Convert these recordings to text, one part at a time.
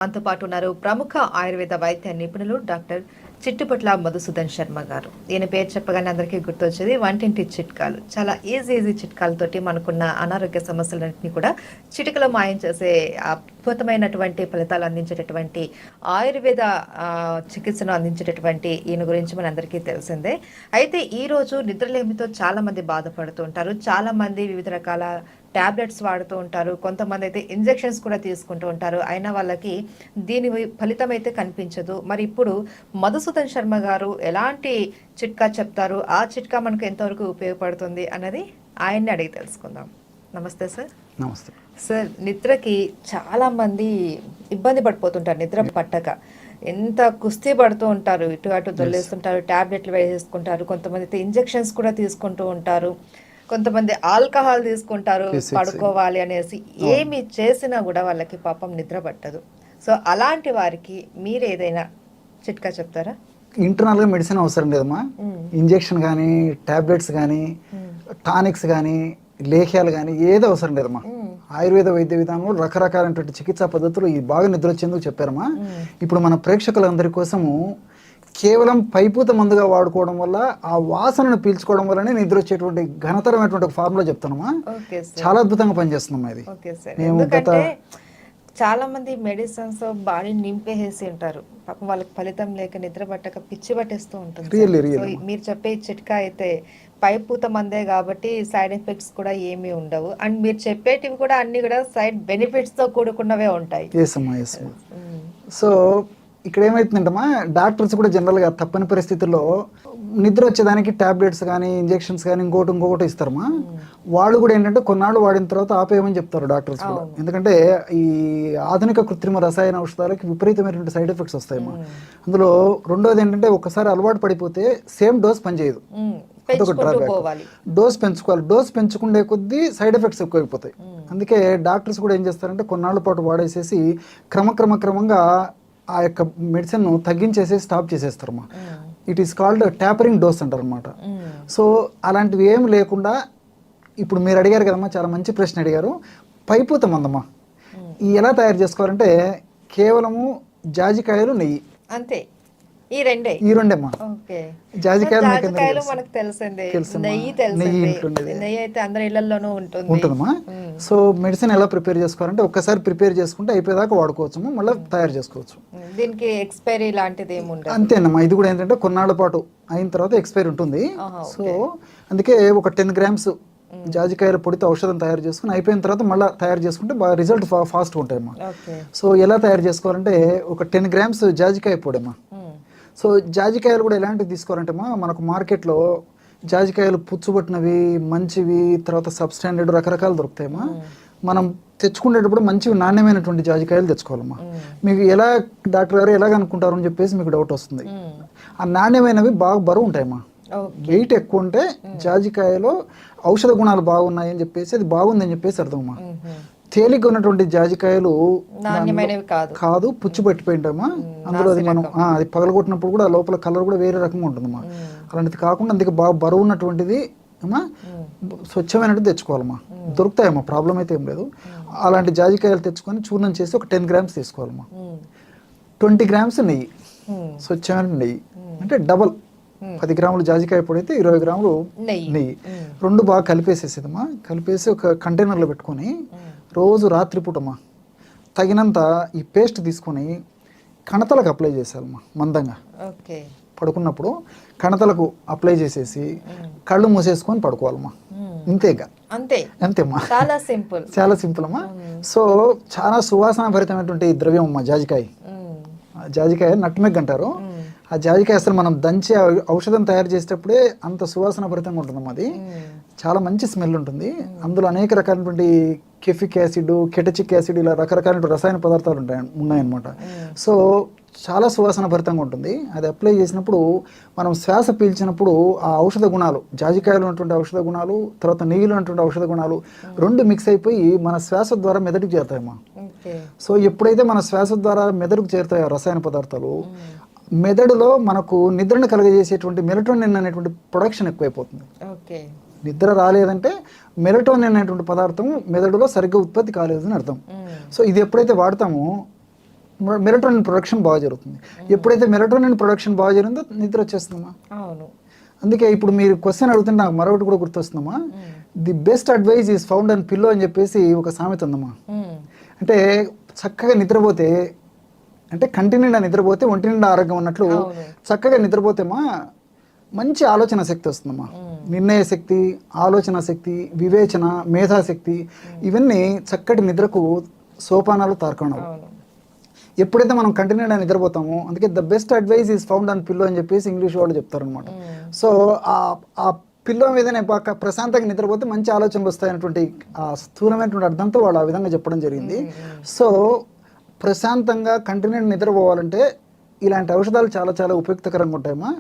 మనతో పాటు ఉన్నారు ప్రముఖ ఆయుర్వేద వైద్య నిపుణులు డాక్టర్ చిట్టుపట్ల మధుసూదన్ శర్మ గారు. ఈయన పేరు చెప్పగానే అందరికీ గుర్తొచ్చేది వంటింటి చిట్కాలు. చాలా ఈజీ చిట్కాలతోటి మనకున్న అనారోగ్య సమస్యలన్నింటినీ కూడా చిటికలో మాయం చేసే అద్భుతమైనటువంటి ఫలితాలు అందించేటటువంటి ఆయుర్వేద చికిత్సను అందించేటటువంటి ఈయన గురించి మనందరికీ తెలిసిందే. అయితే ఈ రోజు నిద్రలేమితో చాలా మంది బాధపడుతూ ఉంటారు. చాలా మంది వివిధ రకాల టాబ్లెట్స్ వాడుతూ ఉంటారు. కొంతమంది అయితే ఇంజెక్షన్స్ కూడా తీసుకుంటూ ఉంటారు. అయినా వాళ్ళకి దీని ఫలితం అయితే కనిపించదు. మరి ఇప్పుడు మధుసూదన్ శర్మ గారు ఎలాంటి చిట్కా చెప్తారు, ఆ చిట్కా మనకు ఎంతవరకు ఉపయోగపడుతుంది అన్నది ఆయన్ని అడిగి తెలుసుకుందాం. నమస్తే సార్. నమస్తే సార్. నిద్రకి చాలా మంది ఇబ్బంది పడిపోతుంటారు. నిద్ర పట్టక ఎంత కుస్తీ పడుతూ ఉంటారు, ఇటు అటు దొల్లేస్తుంటారు, టాబ్లెట్లు వేసేసుకుంటారు. కొంతమంది అయితే ఇంజెక్షన్స్ కూడా తీసుకుంటూ ఉంటారు. కొంతమంది ఆల్కహాల్ తీసుకుంటారు పడుకోవాలి అనేసి. ఏమి చేసినా కూడా వాళ్ళకి పాపం నిద్ర పట్టదు. సో అలాంటి వారికి మీరు ఏదైనా చిట్కా చెప్తారా? ఇంటర్నల్గా మెడిసిన్ అవసరం లేదమ్మా. ఇంజెక్షన్ కానీ, టాబ్లెట్స్ కానీ, టానిక్స్ కానీ, లేహ్యాలు కానీ ఏది అవసరం లేదమ్మా. ఆయుర్వేద వైద్య విధానంలో రకరకాలైనటువంటి చికిత్సా పద్ధతులు ఈ బాగా నిద్ర వచ్చేందుకు చెప్పారమ్మా. ఇప్పుడు మన ప్రేక్షకులందరి కోసము కేవలం పైపూత మందుగా వాడుకోవడం వల్ల ఆ వాసనను పీల్చుకోవడం వల్లనే నిద్ర వచ్చేటువంటి ఘనతరమైనటువంటి ఒక ఫార్ములా చెప్తానమ్మా. చాలా అద్భుతంగా పనిచేస్తుందమ్మా ఇది. మేము చాలా మంది మెడిసిన్స్ బాడీ నింపేసి ఉంటారు. పాపం వాళ్ళకి ఫలితం లేక నిద్ర పట్టక పిచ్చి పట్టేస్తూ ఉంటుంది. మీరు చెప్పే చిట్కా అయితే పైపూత మందే కాబట్టి సైడ్ ఎఫెక్ట్స్ కూడా ఏమీ ఉండవు. అండ్ మీరు చెప్పేటివి కూడా అన్ని కూడా సైడ్ బెనిఫిట్స్ తో కూడుకున్నవే ఉంటాయి. సో ఇక్కడ ఏమైతుందంటమ్మా, డాక్టర్స్ కూడా జనరల్గా తప్పని పరిస్థితుల్లో నిద్ర వచ్చేదానికి టాబ్లెట్స్ కానీ, ఇంజెక్షన్స్ కానీ, ఇంకోటి ఇస్తారమ్మా. వాళ్ళు కూడా ఏంటంటే కొన్నాళ్ళు వాడిన తర్వాత ఆపేయమని చెప్తారు డాక్టర్స్ కూడా. ఎందుకంటే ఈ ఆధునిక కృత్రిమ రసాయన ఔషధాలకి విపరీతమైనటువంటి సైడ్ ఎఫెక్ట్స్ వస్తాయమ్మా. అందులో రెండోది ఏంటంటే ఒకసారి అలవాటు పడిపోతే సేమ్ డోస్ పనిచేయదు. అదొక డ్రాబ్యాక్. డోస్ పెంచుకోవాలి. డోస్ పెంచుకుండే కొద్దీ సైడ్ ఎఫెక్ట్స్ ఎక్కువైపోతాయి. అందుకే డాక్టర్స్ కూడా ఏం చేస్తారంటే కొన్నాళ్ళ పాటు వాడేసేసి క్రమంగా ఆ యొక్క మెడిసిన్ తగ్గించేసి స్టాప్ చేసేస్తారమ్మా. It is called tapering dose అంటారు అనమాట. సో అలాంటివి ఏం లేకుండా ఇప్పుడు మీరు అడిగారు కదమ్మా, చాలా మంచి ప్రశ్న అడిగారు. పైపూత మందమ్మా ఈ ఎలా తయారు చేసుకోవాలంటే కేవలము జాజికాయలు, నెయ్యి, అంతే. ఈ రెండేమ్మా. జాజికాయలు మనకు తెలిసిందే, నెయ్యి అయితే అందరి ఇళ్లలోనూ ఉంటుందమ్మా. సో మెడిసిన్ ఎలా ప్రిపేర్ చేసుకోవాలంటే ఒక్కసారి ప్రిపేర్ చేసుకుంటే అయిపోయేదాకా వాడుకోవచ్చు, మళ్ళీ తయారు చేసుకోవచ్చు. దీనికి ఎక్స్పైరీ లాంటిది ఏమి ఉండదు. అంతేనమ్మా. ఇది కూడా ఏంటంటే కొన్నాళ్ళ పాటు అయిన తర్వాత ఎక్స్పైరీ ఉంటుంది. సో అందుకే ఒక 10 grams జాజికాయల పొడితో ఔషధం తయారు చేసుకుని అయిపోయిన తర్వాత మళ్ళీ తయారు చేసుకుంటే బాగా రిజల్ట్ ఫాస్ట్గా ఉంటాయమ్మా. సో ఎలా తయారు చేసుకోవాలంటే ఒక 10 grams జాజికాయ పొడమ్మా. సో జాజికాయలు కూడా ఎలాంటివి తీసుకోవాలంటే మనకు మార్కెట్లో జాజికాయలు పుచ్చుబట్టినవి, మంచివి, తర్వాత సబ్స్టాండర్డ్ రకరకాలు దొరుకుతాయమ్మా. మనం తెచ్చుకునేటప్పుడు మంచివి నాణ్యమైనటువంటి జాజికాయలు తెచ్చుకోవాలమ్మా. మీకు ఎలా డాక్టర్ గారు ఎలాగ అనుకుంటారు అని చెప్పేసి మీకు డౌట్ వస్తుంది. ఆ నాణ్యమైనవి బాగా బరువు ఉంటాయమ్మా. వెయిట్ ఎక్కువ ఉంటే జాజికాయలో ఔషధ గుణాలు బాగున్నాయని చెప్పేసి అది బాగుందని చెప్పేసి అర్థమమ్మా. తేలిగ్గా ఉన్నటువంటి జాజికాయలు కాదు, పుచ్చి పట్టిపోయింటామా. అందులో అది మనం అది పగలగొట్టినప్పుడు కూడా లోపల కలర్ కూడా వేరే రకంగా ఉంటుందమ్మా. అలాంటిది కాకుండా అందుకే బాగా బరువు ఉన్నటువంటిది అమ్మా స్వచ్ఛమైనట్టు తెచ్చుకోవాలమ్మా. దొరుకుతాయమ్మా, ప్రాబ్లం అయితే ఏం లేదు. అలాంటి జాజికాయలు తెచ్చుకొని చూర్ణం చేసి ఒక 10 grams తీసుకోవాలమ్మా. 20 grams నెయ్యి, స్వచ్ఛమైన నెయ్యి, అంటే డబల్. 10 grams జాజికాయ పొడి అయితే 20 grams నెయ్యి. రెండు బాగా కలిపేసేసేదమ్మా. కలిపేసి ఒక కంటైనర్లో పెట్టుకొని రోజు రాత్రిపూటమ్మా తగినంత ఈ పేస్ట్ తీసుకొని కణతలకు అప్లై చేసేయాలమ్మా. మందంగా పడుకున్నప్పుడు కణతలకు అప్లై చేసేసి కళ్ళు మూసేసుకొని పడుకోవాలమ్మా. ఇంతేగా, అంతేమ్మా. చాలా సింపుల్ అమ్మా. సో చాలా సువాసన భరితమైనటువంటి ద్రవ్యం అమ్మా జాజికాయ. జాజికాయ నట్మెగ్ అంటారు. ఆ జాజికాయ అసలు మనం దంచి ఔషధం తయారు చేసేటప్పుడే అంత సువాసన భరితంగా ఉంటుందమ్మా. అది చాలా మంచి స్మెల్ ఉంటుంది. అందులో అనేక రకాలైనటువంటి కెఫిక్ యాసిడ్, కెటచిక్ యాసిడ్, ఇలా రకరకాల రసాయన పదార్థాలు ఉన్నాయన్నమాట. సో చాలా సువాసన భరితంగా ఉంటుంది. అది అప్లై చేసినప్పుడు మనం శ్వాస పీల్చినప్పుడు ఆ ఔషధ గుణాలు, జాజికాయలు ఉన్నటువంటి ఔషధ గుణాలు, తర్వాత నెయ్యిలో ఉన్నటువంటి ఔషధ గుణాలు రెండు మిక్స్ అయిపోయి మన శ్వాస ద్వారా మెదడుకు చేరుతాయమ్మా. సో ఎప్పుడైతే మన శ్వాస ద్వారా మెదడుకు చేరుతాయో రసాయన పదార్థాలు, మెదడులో మనకు నిద్రను కలుగజేసేటువంటి మెలటోనిన్ అనేటువంటి ప్రొడక్షన్ ఎక్కువైపోతుంది. నిద్ర రాలేదంటే మెలటోనిన్ అనేటువంటి పదార్థం మెదడులో సరిగ్గా ఉత్పత్తి కాలేదని అర్థం. సో ఇది ఎప్పుడైతే వాడతామో మెలటోనిన్ ప్రొడక్షన్ బాగా జరుగుతుంది. ఎప్పుడైతే మెలటోనిన్ ప్రొడక్షన్ బాగా జరిగిందో నిద్ర వచ్చేస్తుందమ్మా. అవును. అందుకే ఇప్పుడు మీరు క్వశ్చన్ అడుగుతుంటే నాకు మరొకటి కూడా గుర్తొస్తుందమ్మా. The best advice is found and pillow అని చెప్పేసి ఒక సామెత ఉందమ్మా. అంటే చక్కగా నిద్రపోతే, అంటే కంటి నిండా నిద్రపోతే ఒంటి నిండా ఆరోగ్యం ఉన్నట్లు, చక్కగా నిద్రపోతేమా మంచి ఆలోచన శక్తి వస్తుందమ్మా. నిర్ణయ శక్తి, ఆలోచన శక్తి, వివేచన, మేధాశక్తి, ఇవన్నీ చక్కటి నిద్రకు సోపానాలు, తార్కాణాలు. ఎప్పుడైతే మనం కంటి నిండా నిద్రపోతామో, అందుకే the best advice is found on pillow అని చెప్పేసి ఇంగ్లీష్ వాళ్ళు చెప్తారనమాట. సో ఆ పిల్లో మీదనే బాగా ప్రశాంతంగా నిద్రపోతే మంచి ఆలోచనలు వస్తాయనేటువంటి ఆ స్థూలమైనటువంటి అర్థంతో వాళ్ళు ఆ విధంగా చెప్పడం జరిగింది. సో ప్రశాంతంగా కంటి నిండా నిద్రపోవాలంటే ఇలాంటి ఔషధాలు చాలా చాలా ఉపయుక్తకరంగా ఉంటాయమ్మా.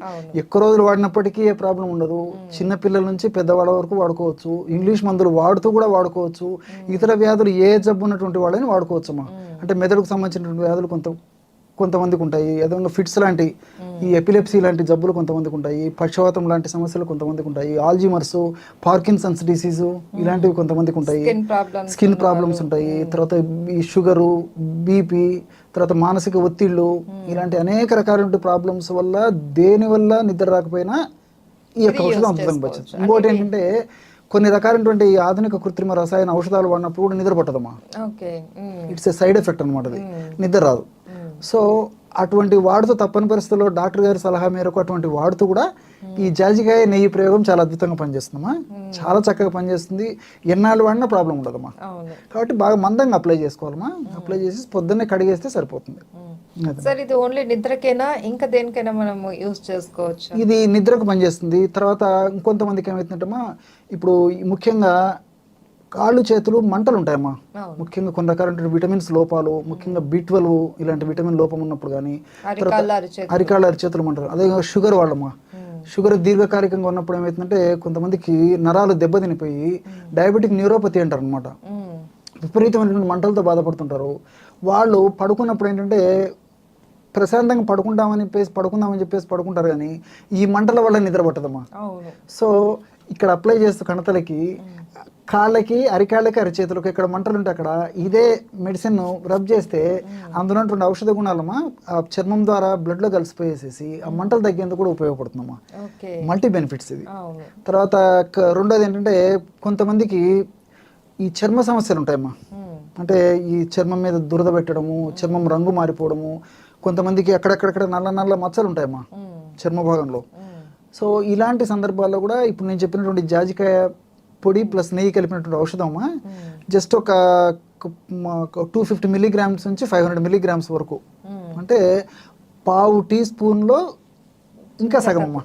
ఎక్కువ రోజులు వాడినప్పటికీ ఏ ప్రాబ్లం ఉండదు. చిన్న పిల్లల నుంచి పెద్దవాళ్ళ వరకు వాడుకోవచ్చు. ఇంగ్లీష్ మందులు వాడుతూ కూడా వాడుకోవచ్చు. ఇతర వ్యాధులు ఏ జబ్బు ఉన్నటువంటి వాళ్ళని వాడుకోవచ్చు అమ్మా. అంటే మెదడుకు సంబంధించినటువంటి వ్యాధులు కొంతమందికి ఉంటాయి. అదేవిధంగా ఫిట్స్ లాంటి, ఈ ఎపిలెప్సీ లాంటి జబ్బులు కొంతమందికి ఉంటాయి. పక్షవాతం లాంటి సమస్యలు కొంతమందికి ఉంటాయి. ఆల్జీమర్స్, పార్కిన్సన్స్ డిసీజు ఇలాంటివి కొంతమందికి ఉంటాయి. స్కిన్ ప్రాబ్లమ్స్ ఉంటాయి. తర్వాత ఈ షుగరు, బీపీ, తర్వాత మానసిక ఒత్తిళ్ళు, ఇలాంటి అనేక రకాలైన ప్రాబ్లమ్స్ వల్ల దేని వల్ల నిద్ర రాకపోయినా ఈ యొక్క ఔషధం అద్భుతంగా పనిచేస్తుంది. ఇంకోటి ఏంటంటే కొన్ని రకాలైనటువంటి ఆధునిక కృత్రిమ రసాయన ఔషధాలు వాడినప్పుడు కూడా నిద్ర పట్టదమ్మా. ఇట్స్ ఏ సైడ్ ఎఫెక్ట్ అనమాట. అది నిద్ర రాదు. సో అటువంటి వాడుతూ తప్పని పరిస్థితుల్లో డాక్టర్ గారి సలహా మేరకు అటువంటి వాడుతూ కూడా ఈ జాజికాయ నెయ్యి ప్రయోగం చాలా అద్భుతంగా పనిచేస్తుందమ్మా. చాలా చక్కగా పనిచేస్తుంది. ఎన్నాళ్ళు వాడినా ప్రాబ్లం ఉండదమ్మా. కాబట్టి బాగా మందంగా అప్లై చేసుకోవాలమ్మా. అప్లై చేసి పొద్దున్నే కడిగేస్తే సరిపోతుంది. సార్ ఇది ఓన్లీ నిద్రకేనా, ఇంకా దేనికైనా మనం యూజ్ చేసుకోవచ్చు? ఇది నిద్రకు పనిచేస్తుంది. తర్వాత ఇంకొంతమందికి ఏమవుతుందంటమ్మా, ఇప్పుడు ముఖ్యంగా కాళ్ళు చేతులు మంటలు ఉంటాయమ్మా. ముఖ్యంగా కొన్ని రకాల విటమిన్స్ లోపాలు, ముఖ్యంగా B12 ఇలాంటి విటమిన్ లోపం ఉన్నప్పుడు కానీ, అరికాళ్ళ అరిచేతులు మంటలు. అదే షుగర్ వాళ్ళమ్మా. షుగర్ దీర్ఘకాలికంగా ఉన్నప్పుడు ఏమవుతుందంటే కొంతమందికి నరాలు దెబ్బతినిపోయి డయాబెటిక్ న్యూరోపతి అంటారు అనమాట. విపరీతమైనటువంటి మంటలతో బాధపడుతుంటారు. వాళ్ళు పడుకున్నప్పుడు ఏంటంటే ప్రశాంతంగా పడుకుందామని చెప్పేసి పడుకుంటారు, కానీ ఈ మంటల వల్ల నిద్ర పట్టదమ్మా. సో ఇక్కడ అప్లై చేస్తూ కణతలకి, కాళ్ళకి, అరికాళ్ళకి, అరిచేతులకు ఇక్కడ మంటలు ఉంటే అక్కడ ఇదే మెడిసిన్ రబ్ చేస్తే అందులో ఉన్నటువంటి ఔషధ గుణాలమ్మా ఆ చర్మం ద్వారా బ్లడ్ లో కలిసిపోయేసేసి ఆ మంటలు తగ్గేందుకు కూడా ఉపయోగపడుతుందమ్మా. మల్టీ బెనిఫిట్స్ ఇది. తర్వాత రెండోది ఏంటంటే కొంతమందికి ఈ చర్మ సమస్యలు ఉంటాయమ్మా. అంటే ఈ చర్మం మీద దురద పెట్టడము, చర్మం రంగు మారిపోవడము, కొంతమందికి అక్కడక్కడక్కడ నల్ల మచ్చలు ఉంటాయమ్మా చర్మ భాగంలో. సో ఇలాంటి సందర్భాల్లో కూడా ఇప్పుడు నేను చెప్పినటువంటి జాజికాయ పొడి ప్లస్ నెయ్యి కలిపినటువంటి ఔషధమా జస్ట్ ఒక 250 mg నుంచి 500 mg వరకు, అంటే పావు టీ స్పూన్లో ఇంకా సగం అమ్మా,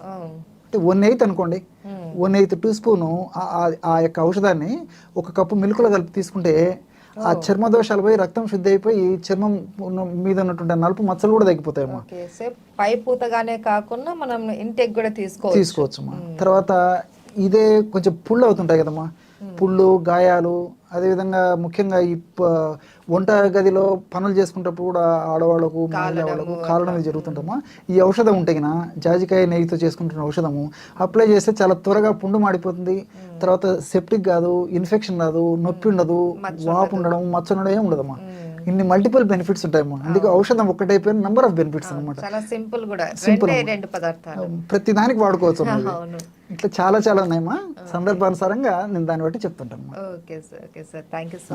అంటే 1/8 అనుకోండి, 1/8 టీ స్పూను ఆ యొక్క ఔషధాన్ని ఒక కప్పు మిల్క్లో కలిపి తీసుకుంటే ఆ చర్మ దోషాలు పోయి రక్తం శుద్ధి అయిపోయి చర్మం మీద ఉన్నటువంటి నలుపు మచ్చలు కూడా తగ్గిపోతాయమ్మా. పై పూతగానే కాకుండా మనం ఇంటెక్ కూడా తీసుకోవచ్చమ్మా. తర్వాత ఇదే కొంచెం పుళ్ళు అవుతుంటాయి కదమ్మా, పుళ్ళు, గాయాలు, అదేవిధంగా ముఖ్యంగా ఈ వంట గదిలో పనులు చేసుకునేటప్పుడు కూడా ఆడవాళ్ళకు, మహిళలకు కారణం జరుగుతుంటామా. ఈ ఔషధం ఉంటే గిన జాజికాయ నెయ్యితో చేసుకుంటున్న ఔషధము అప్లై చేస్తే చాలా త్వరగా పుండు మాడిపోతుంది. తర్వాత సెప్టిక్ కాదు, ఇన్ఫెక్షన్ రాదు, నొప్పి ఉండదు, వాపు ఉండడం, మచ్చ ఉండడం ఏం ఉండదమ్మా. ఇన్ని మల్టిపుల్ బెనిఫిట్స్ ఉంటాయమ్మా. అందుకే ఔషధం ఒక్కటైపోయిన నెంబర్ ఆఫ్ బెనిఫిట్స్ అనమాట. సింపుల్, ప్రతి దానికి వాడుకోవచ్చు. ఇట్లా చాలా ఉన్నాయమ్మా. సందర్భానుసారంగా నేను దాన్ని బట్టి చెప్తుంటాను. Okay sir, thank you.